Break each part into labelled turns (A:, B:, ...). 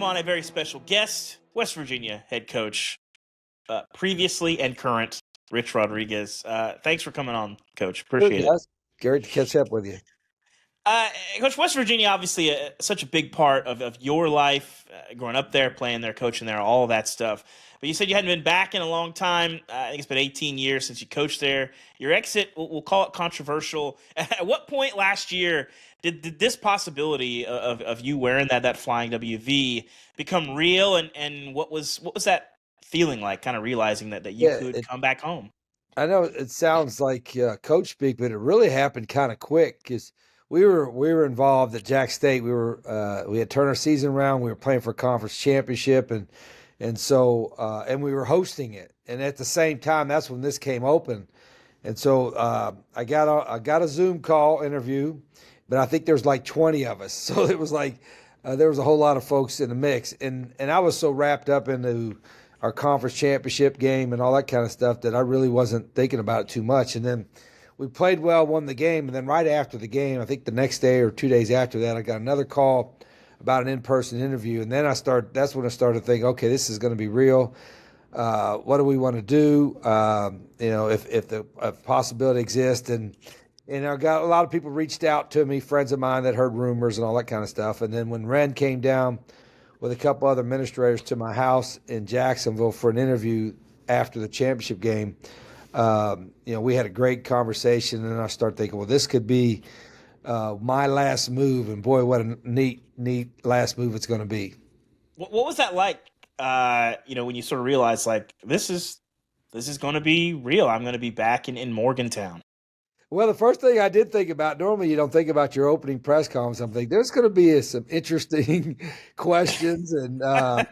A: welcome on a very special guest, West Virginia head coach, previously and current, Rich Rodriguez. Thanks for coming on, Coach. Appreciate it.
B: Great to catch up with you.
A: Coach, West Virginia, obviously such a big part of your life, growing up there, playing there, coaching there, all of that stuff. But you said you hadn't been back in a long time. I think it's been 18 years since you coached there. Your exit, we'll call it controversial. At what point last year did this possibility of you wearing that flying WV become real? And what was that feeling like, kind of realizing that you could come back home?
B: I know it sounds like coach speak, but it really happened kind of quick because we were involved at Jack State. We had turned our season around. We were playing for a conference championship, and so we were hosting it. And at the same time, that's when this came open. And so I got a Zoom call interview, but I think there was like 20 of us. So it was like there was a whole lot of folks in the mix, and I was so wrapped up into our conference championship game and all that kind of stuff that I really wasn't thinking about it too much. And then we played well, won the game, and then right after the game, I think the next day or 2 days after that, I got another call about an in-person interview, and then that's when I started thinking, okay, this is going to be real. What do we want to do? If the possibility exists, and I got a lot of people reached out to me, friends of mine that heard rumors and all that kind of stuff. And then when Ren came down with a couple other administrators to my house in Jacksonville for an interview after the championship game, we had a great conversation, and I started thinking, well, this could be my last move, and boy, what a neat last move it's going to be.
A: What was that like? When you sort of realize like this is going to be real. I'm going to be back in Morgantown.
B: Well, the first thing I did think about, normally you don't think about your opening press conference. I'm thinking there's going to be some interesting questions and a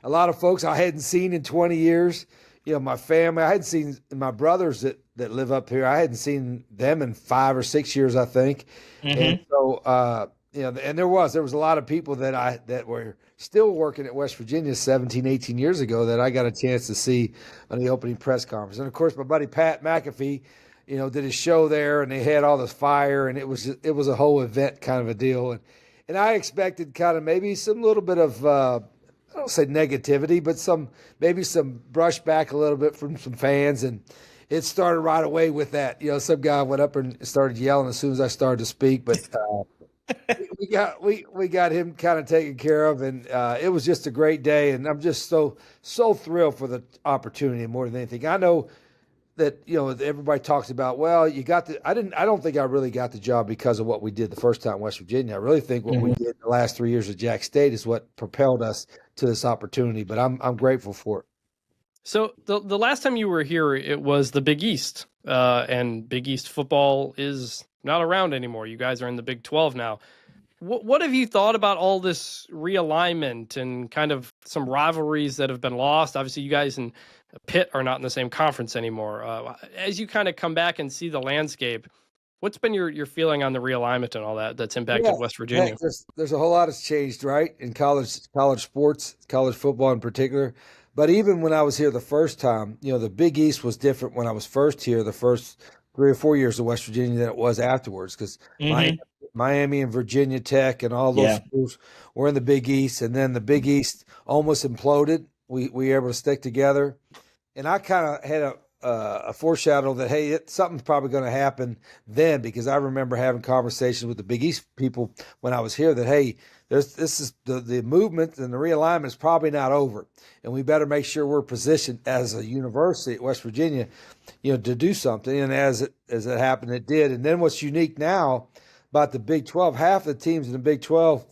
B: lot of folks I hadn't seen in 20 years. My family, I hadn't seen my brothers that live up here. I hadn't seen them in 5 or 6 years, I think. Mm-hmm. And so, and there was a lot of people that were still working at West Virginia 17, 18 years ago that I got a chance to see on the opening press conference. And of course, my buddy Pat McAfee, did his show there, and they had all this fire, and it was a whole event kind of a deal. And I expected kind of maybe some little bit of I don't say negativity, but maybe some brushback a little bit from some fans, and it started right away with that. Some guy went up and started yelling as soon as I started to speak, but we got him kind of taken care of, and it was just a great day, and I'm just so thrilled for the opportunity more than anything. I know that everybody talks about, well, you got I don't think I really got the job because of what we did the first time in West Virginia. I really think what we did the last 3 years at Jack State is what propelled us to this opportunity, but I'm grateful for it.
C: So the last time you were here, it was the Big East, and Big East football is not around anymore. You guys are in the Big 12 now. What have you thought about all this realignment and kind of some rivalries that have been lost? Obviously, you guys in Pitt are not in the same conference anymore. As you kind of come back and see the landscape, what's been your feeling on the realignment and all that's impacted West Virginia?
B: There's a whole lot that's changed, right, in college sports, college football in particular. But even when I was here the first time, the Big East was different when I was first here, the first 3 or 4 years of West Virginia than it was afterwards, because Miami and Virginia Tech and all those schools were in the Big East, and then the Big East almost imploded. We were able to stick together, and I kind of had a foreshadow that, hey, something's probably going to happen then, because I remember having conversations with the Big East people when I was here that, hey, this is the movement and the realignment is probably not over, and we better make sure we're positioned as a university at West Virginia, to do something. And as it happened, it did. And then what's unique now about the Big 12, half the teams in the Big 12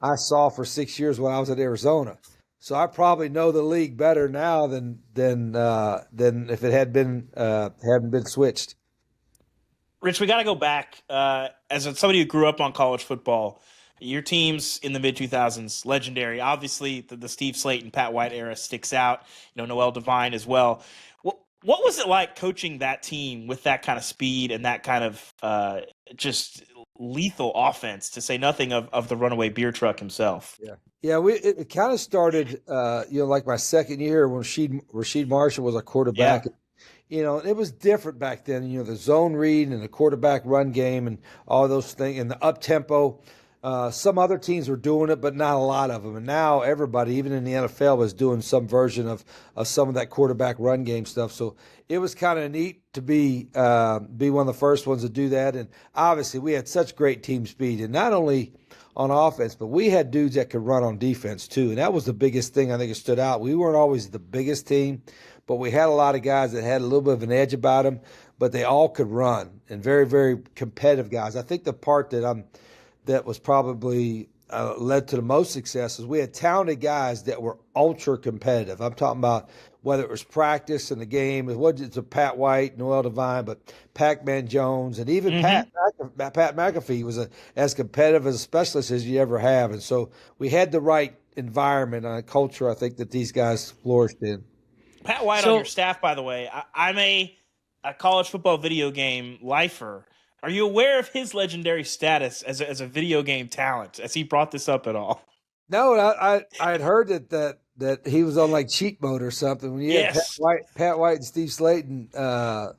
B: I saw for 6 years when I was at Arizona. So I probably know the league better now than if it hadn't been switched.
A: Rich, we got to go back. As somebody who grew up on college football, your teams in the mid-2000s, legendary. Obviously, the Steve Slaton, Pat White era sticks out. Noel Devine as well. What was it like coaching that team with that kind of speed and that kind of just lethal offense, to say nothing of the runaway beer truck himself?
B: Yeah. It kind of started, like my second year when Rasheed Marshall was our quarterback. Yeah. It was different back then. The zone read and the quarterback run game and all those things and the up tempo. Some other teams were doing it, but not a lot of them. And now everybody, even in the NFL, was doing some version of some of that quarterback run game stuff. So it was kind of neat to be one of the first ones to do that. And obviously, we had such great team speed, and not only on offense, but we had dudes that could run on defense too. And that was the biggest thing I think that stood out. We weren't always the biggest team, but we had a lot of guys that had a little bit of an edge about them, but they all could run, and very, very competitive guys. I think the part that was probably led to the most success is we had talented guys that were ultra competitive. I'm talking about whether it was practice in the game, it wasn't a Pat White, Noel Devine, but Pac-Man Jones, and even Pat McAfee was as competitive as a specialist as you ever have. And so we had the right environment and culture, I think, that these guys flourished in.
A: Pat White on your staff, by the way. I'm a college football video game lifer. Are you aware of his legendary status as a video game talent? Has he brought this up at all?
B: No, I had heard that he was on like cheat mode or something. When you had Pat White and Steve Slaton,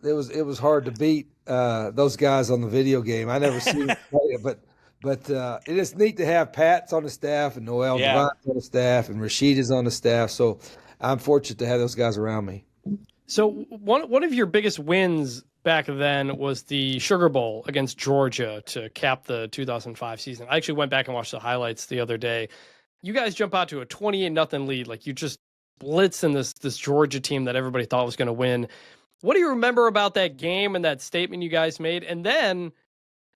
B: it was hard to beat those guys on the video game. I never seen him play it, but it is neat to have Pat's on the staff and Noel Devine's on the staff and Rashid is on the staff. So I'm fortunate to have those guys around me.
C: So one of your biggest wins back then was the Sugar Bowl against Georgia to cap the 2005 season. I actually went back and watched the highlights the other day. You guys jump out to a 28-0 lead. Like, you just blitz in this Georgia team that everybody thought was going to win. What do you remember about that game and that statement you guys made? And then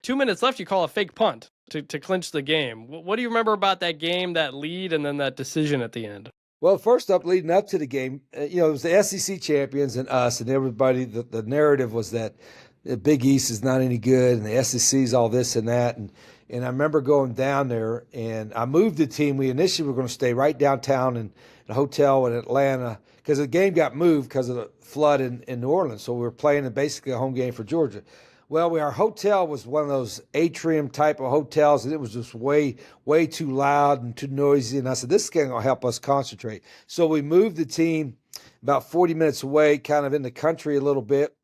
C: 2 minutes left, you call a fake punt to clinch the game. What do you remember about that game, that lead, and then that decision at the end?
B: Well, first up, leading up to the game, it was the SEC champions and us, and everybody. The narrative was that the Big East is not any good, and the SEC is all this and that. And I remember going down there, and I moved the team. We initially were going to stay right downtown in a hotel in Atlanta because the game got moved because of the flood in New Orleans. So we were playing basically a home game for Georgia. Well, our hotel was one of those atrium type of hotels, and it was just way, way too loud and too noisy. And I said, this is going to help us concentrate. So we moved the team about 40 minutes away, kind of in the country a little bit.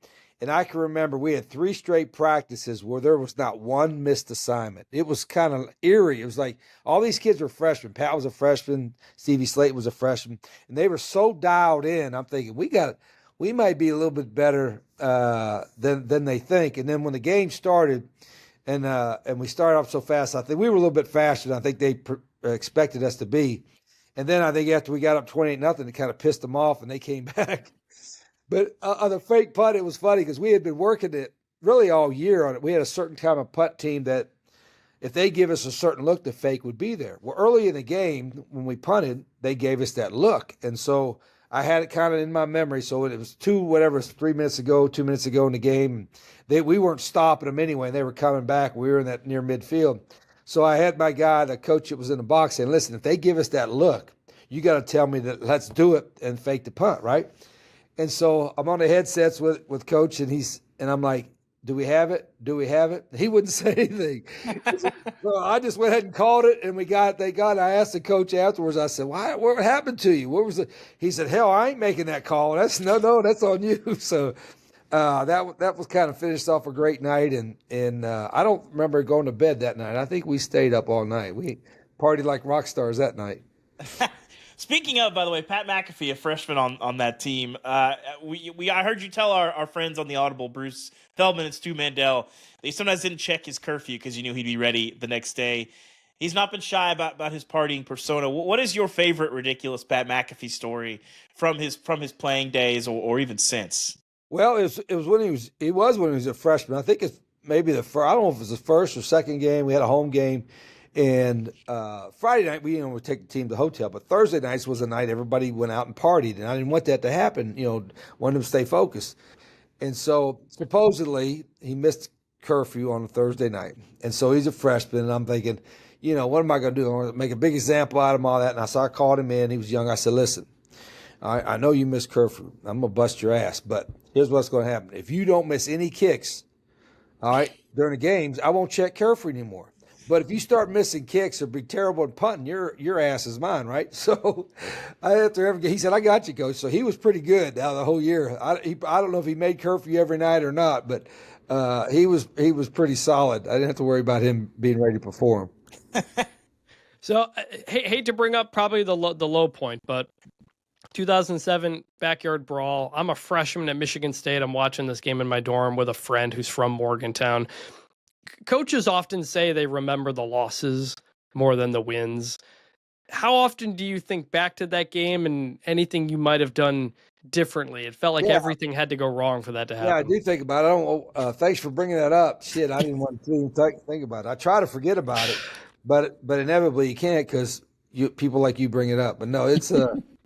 B: And I can remember we had 3 straight practices where there was not one missed assignment. It was kind of eerie. It was like all these kids were freshmen. Pat was a freshman. Stevie Slaton was a freshman. And they were so dialed in. I'm thinking, we might be a little bit better than they think. And then when the game started and we started off so fast, I think we were a little bit faster than I think they expected us to be. And then I think after we got up 28-0, it kind of pissed them off and they came back. But on the fake punt, it was funny because we had been working it really all year on it. We had a certain kind of punt team that if they give us a certain look, the fake would be there. Well, early in the game, when we punted, they gave us that look. And so I had it kind of in my memory. So it was 2 minutes ago in the game. We weren't stopping them anyway. They were coming back. We were in that near midfield. So I had my guy, the coach that was in the box, saying, listen, if they give us that look, you got to tell me that let's do it and fake the punt, right? And so I'm on the headsets with Coach, and I'm like, do we have it? Do we have it? He wouldn't say anything. So I just went ahead and called it, and they got it. I asked the coach afterwards, I said, what happened to you? What was it? He said, hell, I ain't making that call. That's on you. So that was kind of finished off a great night, and I don't remember going to bed that night. I think we stayed up all night. We partied like rock stars that night.
A: Speaking of, by the way, Pat McAfee, a freshman on that team, I heard you tell our friends on the Audible, Bruce Feldman and Stu Mandel, they sometimes didn't check his curfew because you knew he'd be ready the next day. He's not been shy about his partying persona. What is your favorite ridiculous Pat McAfee story from his playing days or even since?
B: Well, it was when he was a freshman. I think it's maybe I don't know if it was the first or second game. We had a home game. And Friday night, we would take the team to the hotel. But Thursday nights was the night everybody went out and partied. And I didn't want that to happen, wanted them to stay focused. And so supposedly he missed curfew on a Thursday night. And so he's a freshman. And I'm thinking, what am I going to do? I'm going to make a big example out of him, all that. And I called him in. He was young. I said, listen, I know you missed curfew. I'm going to bust your ass. But here's what's going to happen. If you don't miss any kicks, all right, during the games, I won't check curfew anymore. But if you start missing kicks or be terrible at punting, your ass is mine, right? So he said, I got you, Coach. So he was pretty good out of the whole year. I don't know if he made curfew every night or not, but he was pretty solid. I didn't have to worry about him being ready to perform.
C: So, hate to bring up probably the low point, but 2007 Backyard Brawl. I'm a freshman at Michigan State. I'm watching this game in my dorm with a friend who's from Morgantown. Coaches often say they remember the losses more than the wins. How often do you think back to that game and anything you might have done differently? It felt like everything had to go wrong for that to happen.
B: Yeah, I do think about it. I don't. Thanks for bringing that up. Shit, I didn't want to even think about it. I try to forget about it, but inevitably you can't because people like you bring it up. But no, it's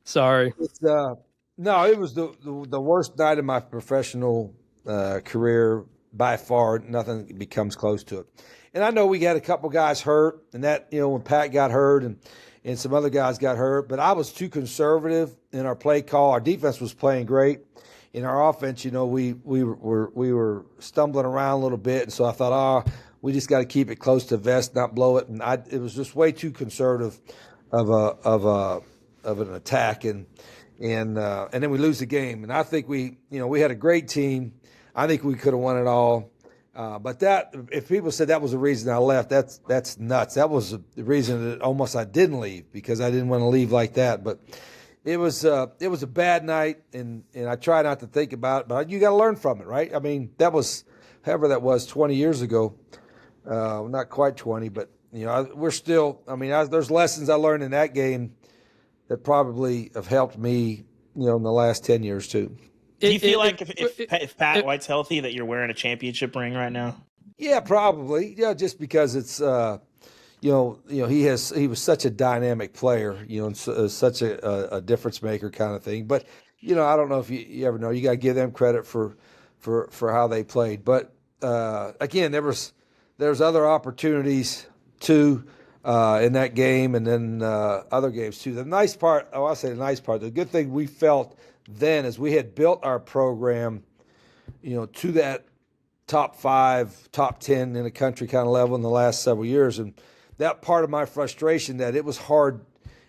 C: sorry.
B: It's no, it was the worst night of my professional career by far. Nothing becomes close to it. And I know we had a couple guys hurt, and that when Pat got hurt and some other guys got hurt, but I was too conservative in our play call. Our defense was playing great. In our offense, we were stumbling around a little bit, and so I thought, we just got to keep it close to vest, not blow it. And it was just way too conservative of an attack, and then we lose the game. And I think we had a great team. I think we could have won it all. But if people said that was the reason I left, that's nuts. That was the reason that almost I didn't leave, because I didn't want to leave like that. But it was a bad night, and I try not to think about it. But you got to learn from it, right? I mean, that was however that was 20 years ago. Not quite 20, but we're still. I mean, there's lessons I learned in that game that probably have helped me, in the last 10 years too.
A: Do you feel like if Pat White's healthy that you're wearing a championship ring right now?
B: Yeah, probably. Yeah, just because it's he was such a dynamic player, and such a difference maker kind of thing. But I don't know if you ever know. You got to give them credit for how they played. But again, there's other opportunities too in that game, and then other games too. The nice part, the good thing we felt then is we had built our program, to that top 5, top 10 in the country kind of level in the last several years. And that part of my frustration, that it was hard.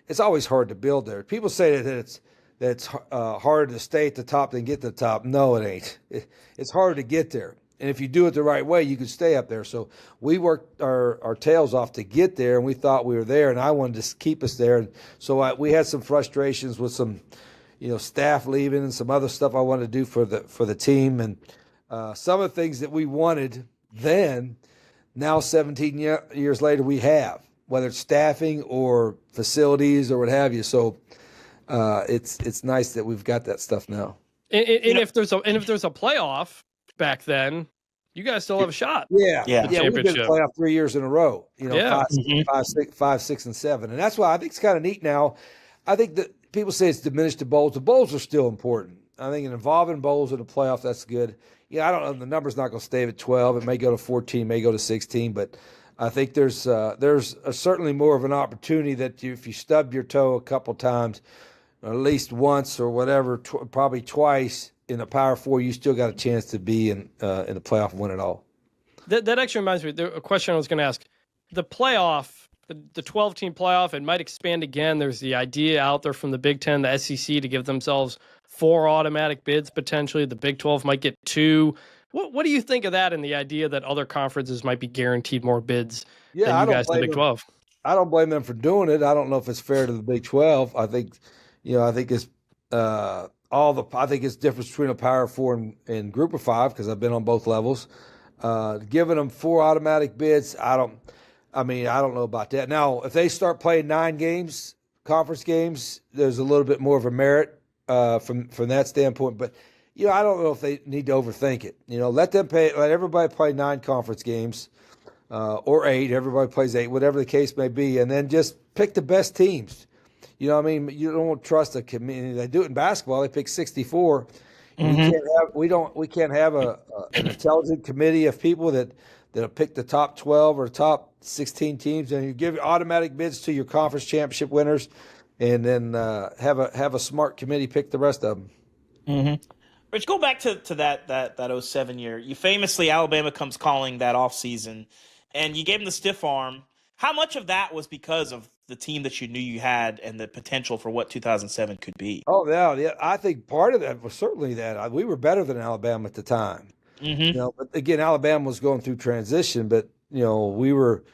B: It's always hard to build there. People say that it's harder to stay at the top than get to the top. No, it ain't. It's harder to get there. And if you do it the right way, you can stay up there. So we worked our tails off to get there, and we thought we were there, and I wanted to keep us there. And so we had some frustrations with some, staff leaving and some other stuff I wanted to do for the team. And some of the things that we wanted then, now 17 years later, we have, whether it's staffing or facilities or what have you. So it's nice that we've got that stuff now.
C: And if there's a playoff back then, you guys still have a shot.
B: Yeah. We've been in the playoff 3 years in a row. 5, 6, and 7, and that's why I think it's kind of neat now. I think that people say it's diminished the bowls. The bowls are still important. I think involving bowls in the playoff, that's good. I don't know. The number's not going to stay at 12. It may go to 14, may go to 16, but I think there's certainly more of an opportunity that if you stub your toe a couple times, or at least once or whatever, probably twice in a Power 4, you still got a chance to be in the playoff and win it all.
C: That actually reminds me, a question I was going to ask. The playoff, the 12-team playoff, it might expand again. There's the idea out there from the Big Ten, the SEC, to give themselves 4 automatic bids potentially. The Big 12 might get 2. What do you think of that and the idea that other conferences might be guaranteed more bids than you guys in the Big 12?
B: I don't blame them for doing it. I don't know if it's fair to the Big 12. I think it's I think it's difference between a Power 4 and Group of 5, because I've been on both levels. Giving them 4 automatic bids, I don't know about that. Now, if they start playing 9 games, conference games, there's a little bit more of a merit from that standpoint. But I don't know if they need to overthink it. Let everybody play 9 conference games, or 8. Everybody plays 8, whatever the case may be, and then just pick the best teams. You don't trust a committee. They do it in basketball. They pick 64. We can't have an intelligent committee of people that pick the top 12 or top 16 teams, and you give automatic bids to your conference championship winners, and then have a smart committee pick the rest of them.
A: Mm-hmm. Rich, go back to that 07 year. You famously, Alabama comes calling that offseason, and you gave them the stiff arm. How much of that was because of the team that you knew you had and the potential for what 2007 could be?
B: Oh, yeah. I think part of that was certainly that. We were better than Alabama at the time. Mm-hmm. But again, Alabama was going through transition, but we were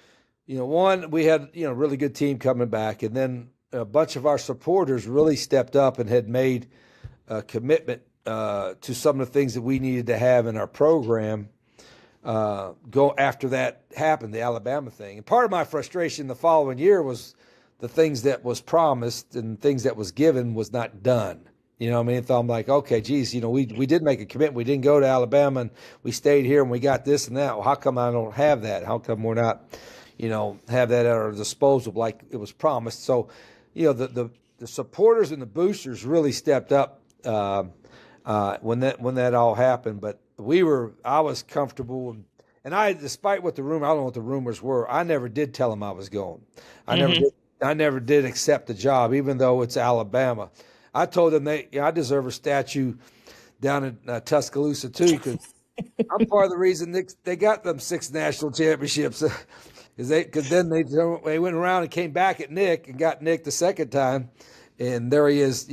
B: One, we had, a really good team coming back, and then a bunch of our supporters really stepped up and had made a commitment to some of the things that we needed to have in our program go after that happened, the Alabama thing. And part of my frustration the following year was the things that was promised and things that was given was not done. You know what I mean? So I'm like, okay, geez, we did make a commitment. We didn't go to Alabama and we stayed here and we got this and that. Well, how come I don't have that? How come we're not, have that at our disposal like it was promised? So, the supporters and the boosters really stepped up when that all happened. But I was comfortable, and I, despite what I don't know what the rumors were, I never did tell them I was going. I never did accept the job, even though it's Alabama. I told them I deserve a statue down in Tuscaloosa too, because I'm part of the reason they got them 6 national championships. Because then they went around and came back at Nick and got Nick the second time, and there he is.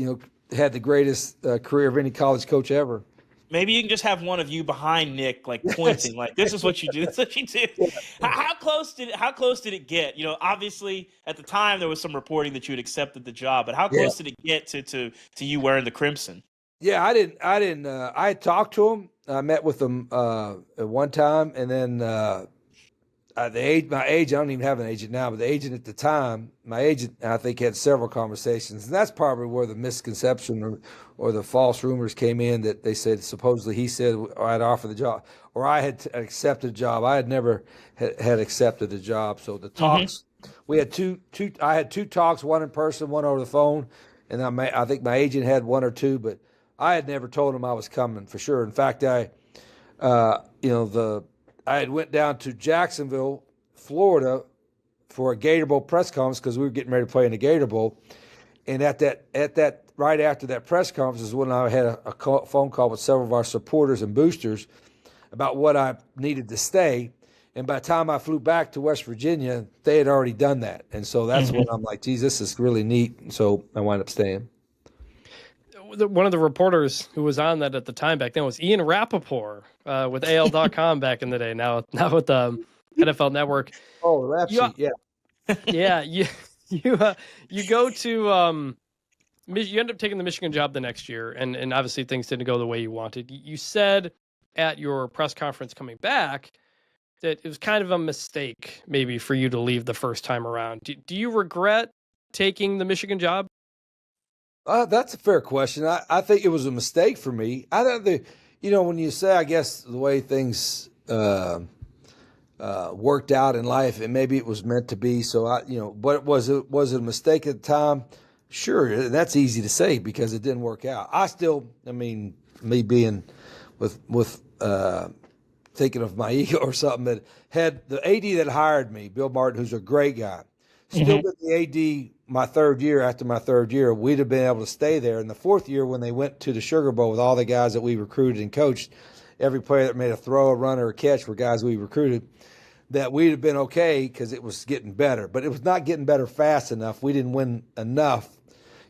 B: Had the greatest career of any college coach ever.
A: Maybe you can just have one of you behind Nick, like pointing, like this is what you do. This is what you do. Yeah. How close did it get? Obviously at the time there was some reporting that you had accepted the job, but how close did it get to you wearing the crimson?
B: Yeah, I didn't. I had talked to him. I met with him at one time, and then my agent. I don't even have an agent now, but the agent at the time, my agent, I think, had several conversations, and that's probably where the misconception or the false rumors came in, that they said supposedly he said I'd offer the job or I had accepted a job. I had never had accepted a job. So the talks, we had two. I had 2 talks, one in person, one over the phone, and I think my agent had 1 or 2, but I had never told him I was coming for sure. In fact, I had went down to Jacksonville, Florida, for a Gator Bowl press conference because we were getting ready to play in the Gator Bowl. And at that right after that press conference is when I had a phone call with several of our supporters and boosters about what I needed to stay. And by the time I flew back to West Virginia, they had already done that. And so that's when I'm like, geez, this is really neat. And so I wound up staying.
C: One of the reporters who was on that at the time back then was Ian Rappaport with AL.com back in the day. Now with the NFL Network.
B: Oh, Rapsy,
C: yeah. You go to you end up taking the Michigan job the next year, and obviously things didn't go the way you wanted. You said at your press conference coming back that it was kind of a mistake maybe for you to leave the first time around. Do you regret taking the Michigan job?
B: That's a fair question. I think it was a mistake for me. I don't when you say, I guess, the way things worked out in life, and maybe it was meant to be. So but was it a mistake at the time? Sure, that's easy to say because it didn't work out. Me being with thinking of my ego or something, that had the AD that hired me, Bill Martin, who's a great guy, still been the AD my third year. After my third year, we'd have been able to stay there. In the fourth year, when they went to the Sugar Bowl with all the guys that we recruited and coached, every player that made a throw, a run, or a catch were guys we recruited, that we'd have been okay because it was getting better. But it was not getting better fast enough. We didn't win enough,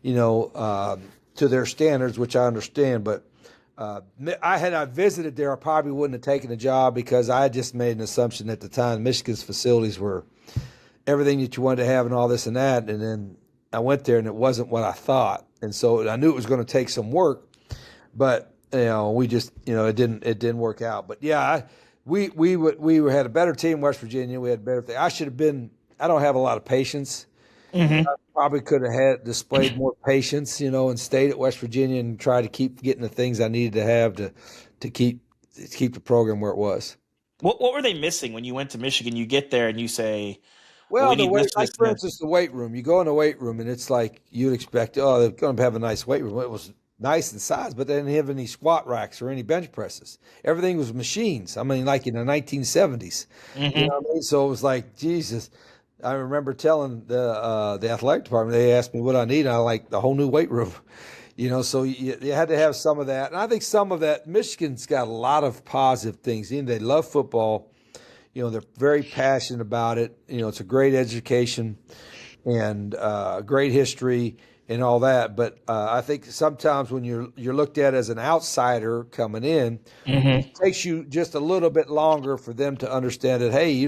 B: to their standards, which I understand. But I visited there, I probably wouldn't have taken the job because I had just made an assumption at the time Michigan's facilities were everything that you wanted to have and all this and that. And then I went there and it wasn't what I thought. And so I knew it was going to take some work, but we just, it didn't work out. But yeah, we had a better team in West Virginia. We had better thing. I don't have a lot of patience. I probably could have displayed more patience, and stayed at West Virginia and tried to keep getting the things I needed to have to keep the program where it was.
A: What were they missing when you went to Michigan? You get there and you say,
B: for instance, the weight room. You go in the weight room and it's like you'd expect, they're going to have a nice weight room. It was nice in size, but they didn't have any squat racks or any bench presses. Everything was machines. I mean, like in the 1970s. You know what I mean? So it was like, Jesus. I remember telling the athletic department, they asked me what I need, and I like the whole new weight room. So you had to have some of that. And I think some of that, Michigan's got a lot of positive things. They love football. They're very passionate about it. It's a great education and great history and all that. But I think sometimes when you're looked at as an outsider coming in, it takes you just a little bit longer for them to understand that, hey,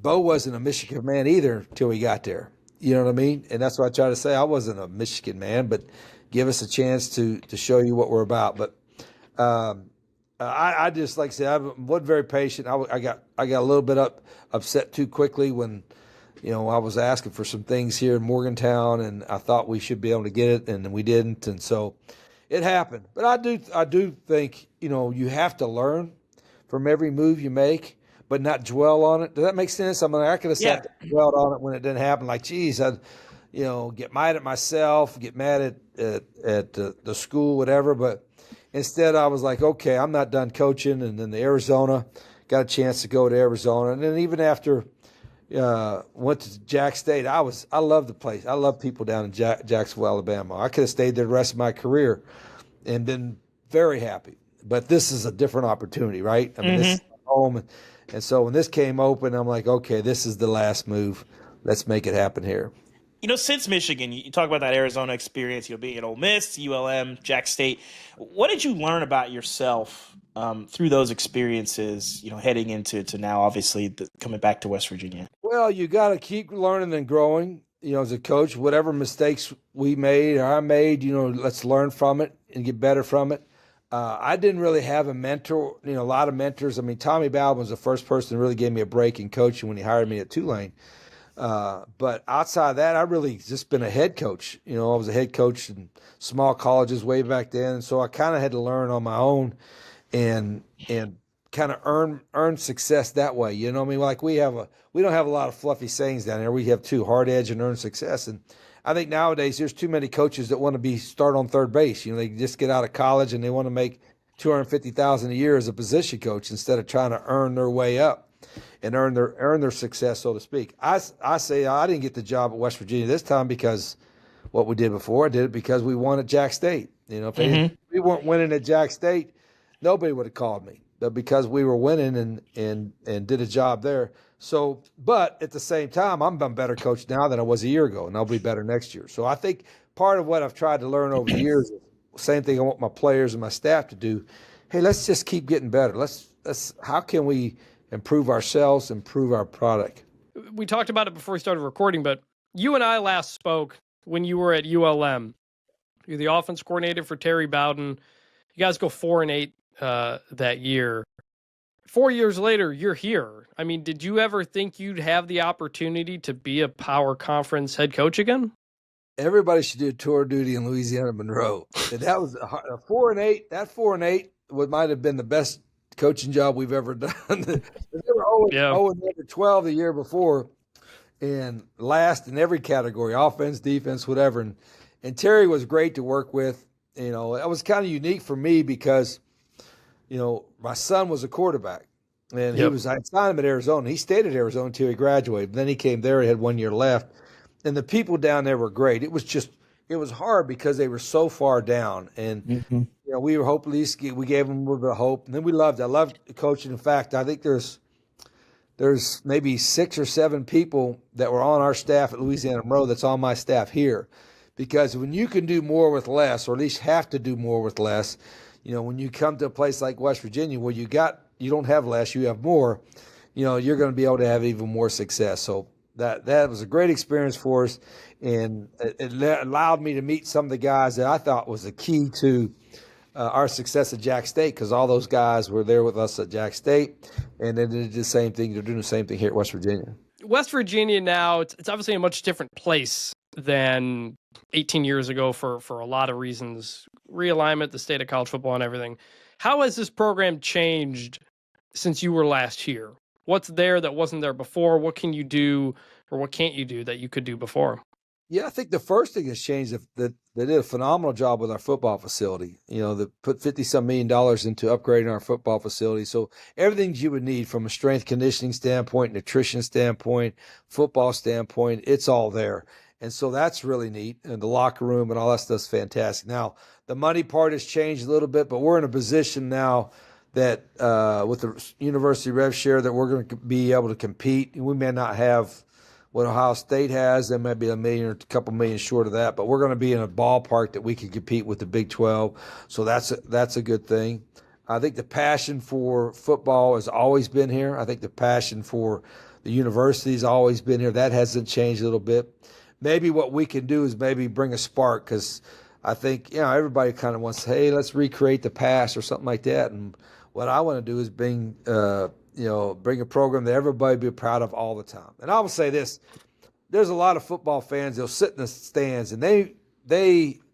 B: Bo wasn't a Michigan man either until he got there. You know what I mean? And that's what I try to say. I wasn't a Michigan man, but give us a chance to show you what we're about. But I just, like I said, I wasn't very patient. I got a little bit upset too quickly when, I was asking for some things here in Morgantown, and I thought we should be able to get it, and we didn't, and so it happened. But I do think you have to learn from every move you make, but not dwell on it. Does that make sense? I mean, I could have sat there and dwelled on it when it didn't happen. Like, geez, I get mad at myself, get mad at the school, whatever. But instead, I was like, okay, I'm not done coaching. And then Arizona, got a chance to go to Arizona, and then even after went to Jack State, I love the place. I love people down in Jacksonville, Alabama. I could have stayed there the rest of my career and been very happy. But this is a different opportunity, right? I mean, this is home. And so when this came open, I'm like, okay, this is the last move. Let's make it happen here.
A: Since Michigan, you talk about that Arizona experience, being at Ole Miss, ULM, Jack State. What did you learn about yourself through those experiences, heading into now, obviously, coming back to West Virginia?
B: Well, you got to keep learning and growing, as a coach. Whatever mistakes we made or I made, let's learn from it and get better from it. I didn't really have a mentor, a lot of mentors. I mean, Tommy Bowden was the first person who really gave me a break in coaching when he hired me at Tulane. But outside of that, I really just been a head coach. I was a head coach in small colleges way back then. And so I kind of had to learn on my own and kind of earn success that way. You know what I mean? Like we don't have a lot of fluffy sayings down there. We have two: hard edge and earn success. And I think nowadays there's too many coaches that want to start on third base. They just get out of college and they want to make $250,000 a year as a position coach instead of trying to earn their way up and earn their success, so to speak. I say I didn't get the job at West Virginia this time because what we did before. I did it because we won at Jack State. If we weren't winning at Jack State, nobody would have called me. But because we were winning and did a job there. So, but at the same time, I'm a better coach now than I was a year ago, and I'll be better next year. So I think part of what I've tried to learn over the years, same thing I want my players and my staff to do. Hey, let's just keep getting better. Let's how can we improve ourselves, improve our product?
C: We talked about it before we started recording, but you and I last spoke when you were at ULM. You're the offense coordinator for Terry Bowden. You guys go 4-8 that year. 4 years later, you're here. I mean, did you ever think you'd have the opportunity to be a power conference head coach again?
B: Everybody should do a tour of duty in Louisiana Monroe. And that was a 4-8. That 4-8 might have been the best coaching job we've ever done. They were 0-12 the year before, and last in every category: offense, defense, whatever. And Terry was great to work with. That was kind of unique for me because my son was a quarterback, and I signed him at Arizona. He stayed at Arizona until he graduated. But then he came there. He had 1 year left, and the people down there were great. It was hard because they were so far down, and we were hopeless. We gave them a little bit of hope, and then we loved it. I loved coaching. In fact, I think there's maybe 6 or 7 people that were on our staff at Louisiana Monroe that's on my staff here, because when you can do more with less, or at least have to do more with less. When you come to a place like West Virginia where you don't have less, you have more, you're going to be able to have even more success. So that was a great experience for us, and it allowed me to meet some of the guys that I thought was the key to our success at Jack State, because all those guys were there with us at Jack State, and they did the same thing. They're doing the same thing here at West Virginia.
C: West Virginia now, it's obviously a much different place than 18 years ago for a lot of reasons. Realignment, the state of college football and everything. How has this program changed since you were last here? What's there that wasn't there before? What can you do or what can't you do that you could do before?
B: Yeah, I think the first thing that's changed, that they did a phenomenal job with our football facility. They put $50-some million into upgrading our football facility. So everything you would need from a strength conditioning standpoint, nutrition standpoint, football standpoint, it's all there. And so that's really neat. And the locker room and all that stuff's fantastic. Now, the money part has changed a little bit, but we're in a position now that with the University Rev Share that we're going to be able to compete. We may not have what Ohio State has. They might be $1 million or a couple million short of that, but we're going to be in a ballpark that we can compete with the Big 12. So that's a good thing. I think the passion for football has always been here. I think the passion for The university's always been here. That hasn't changed a little bit. Maybe what we can do is maybe bring a spark, because I think, everybody kind of wants to, hey, let's recreate the past or something like that. And what I want to do is bring a program that everybody be proud of all the time. And I will say this, there's a lot of football fans, they'll sit in the stands and they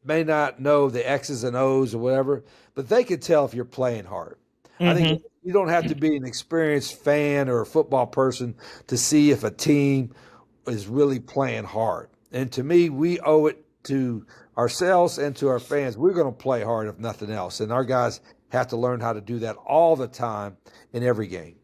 B: may not know the X's and O's or whatever, but they can tell if you're playing hard. I think you don't have to be an experienced fan or a football person to see if a team is really playing hard. And to me, we owe it to ourselves and to our fans. We're going to play hard if nothing else. And our guys have to learn how to do that all the time in every game.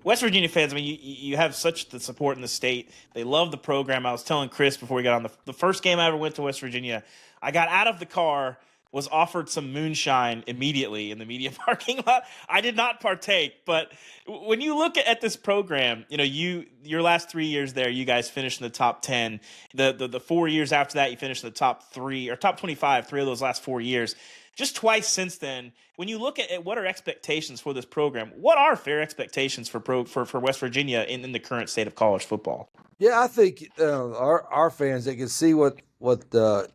A: West Virginia fans, I mean, you have such the support in the state. They love the program. I was telling Chris before we got on the first game I ever went to West Virginia, I got out of the car, was offered some moonshine immediately in the media parking lot. I did not partake, but when you look at this program, your last 3 years there, you guys finished in the top 10. The 4 years after that, you finished in the top 3 or top 25, 3 of those last 4 years. Just twice since then, when you look at what are expectations for this program, what are fair expectations for West Virginia in the current state of college football?
B: Yeah, I think our fans, they can see what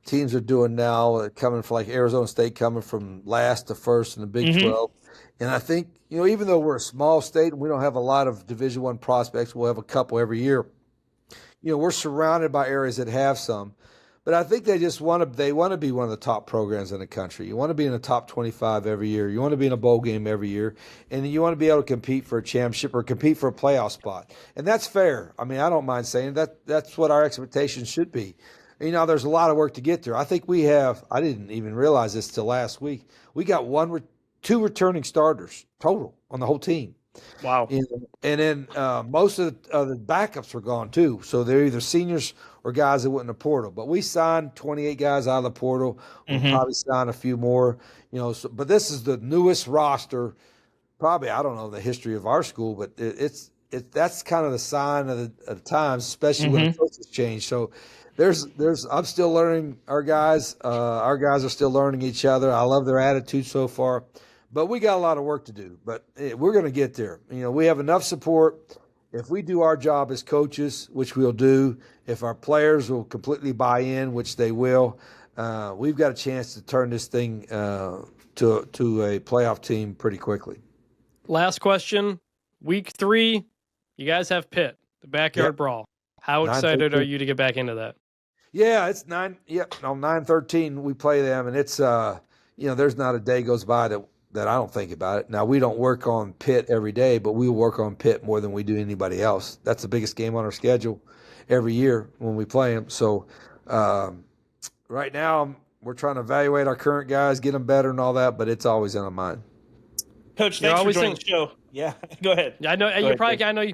B: teams are doing now, coming from like Arizona State, coming from last to first in the Big 12. And I think, even though we're a small state and we don't have a lot of Division I prospects, we'll have a couple every year. We're surrounded by areas that have some. But I think they want to be one of the top programs in the country. You want to be in the top 25 every year. You want to be in a bowl game every year. And you want to be able to compete for a championship or compete for a playoff spot. And that's fair. I mean, I don't mind saying that's what our expectations should be. There's a lot of work to get there. I think I didn't even realize this till last week. We got two returning starters total on the whole team.
A: Wow.
B: And then most of the backups were gone too. So they're either seniors or guys that went in the portal. But we signed 28 guys out of the portal. We'll probably sign a few more. But this is the newest roster. Probably, I don't know the history of our school, but that's kind of the sign of the times, especially when the coaches change. So I'm still learning our guys. Our guys are still learning each other. I love their attitude so far. But we got a lot of work to do. But we're going to get there. We have enough support. If we do our job as coaches, which we'll do, if our players will completely buy in, which they will, we've got a chance to turn this thing to a playoff team pretty quickly.
C: Last question. Week 3, you guys have Pitt, the Backyard Brawl. How excited are you to get back into that?
B: Yeah, it's 9/13 we play them, and it's there's not a day goes by that I don't think about it. Now, we don't work on Pitt every day, but we work on Pitt more than we do anybody else. That's the biggest game on our schedule every year when we play them. So right now we're trying to evaluate our current guys, get them better and all that, but it's always on our mind.
A: Coach, thanks for joining the show. Yeah, go ahead.
C: Yeah, I know you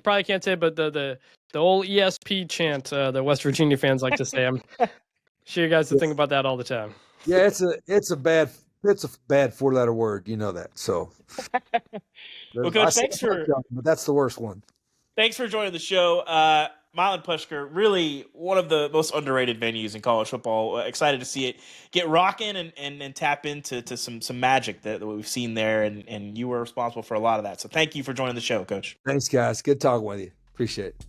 C: probably can't say it, but the old ESP chant that West Virginia fans like to say. I'm sure you guys think about that all the time.
B: Yeah, it's a bad 4-letter word. You know that. So
A: well, Coach,
B: but that's the worst one.
A: Thanks for joining the show. Milan Pushker, really one of the most underrated venues in college football. Excited to see it get rocking and tap into some magic that we've seen there, and you were responsible for a lot of that. So thank you for joining the show, Coach.
B: Thanks, guys. Good talking with you. Appreciate it.